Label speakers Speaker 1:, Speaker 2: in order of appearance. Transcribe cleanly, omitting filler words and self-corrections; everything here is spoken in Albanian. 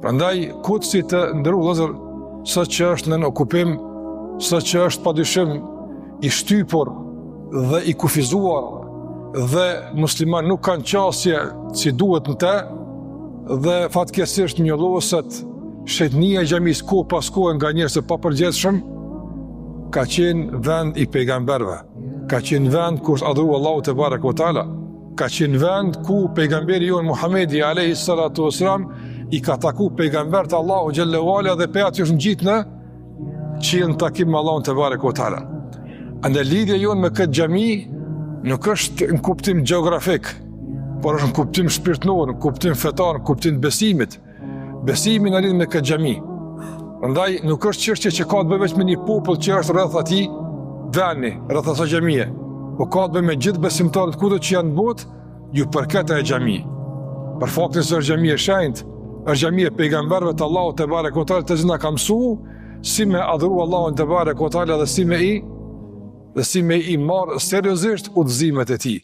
Speaker 1: Prandaj, Kutsi të nderuar vëllezër, sot që është në okupim, sot që është padyshim i shtypur dhe i kufizuar dhe musliman nuk kanë qasje si duhet në te, dhe fatkeqësisht njolloset shetnia e xhamisë kohë pas kohë nga njerëz të papërgjithshëm, ka qenë vend i pejgamberëve, ka qenë vend ku është adhuru Allahu te barek ve taala, ka qenë vend ku pejgamberi jon Muhamedi alayhi salatu wasalam i ka taku pejgambert Allahu xhallahu ala dhe pe aty është ngjitë në qiell takim me Allahun te barek ve taala. Andaj lidhja jon me këtë xhami nuk është në kuptim gjeografik, por është në kuptim shpirtëror, në kuptim fetar, në kuptim besimit. Besimi në lidhje me këtë xhami. Prandaj nuk është çështje që ka të bëjë vetëm me një popull që është rreth atij vendi, rreth asaj xhamie, por ka të bëjë me gjithë besimtarët kudo që janë në botë, ju përket ajo xhami. Për faktin se është xhamia e shenjtë, është xhamia e pejgamberëve të Allahut te barek ve taala, të cilën na ka mësuar si me adhuru Allahun te barek ve taala dhe si me i marr seriozisht udhëzimet e tij.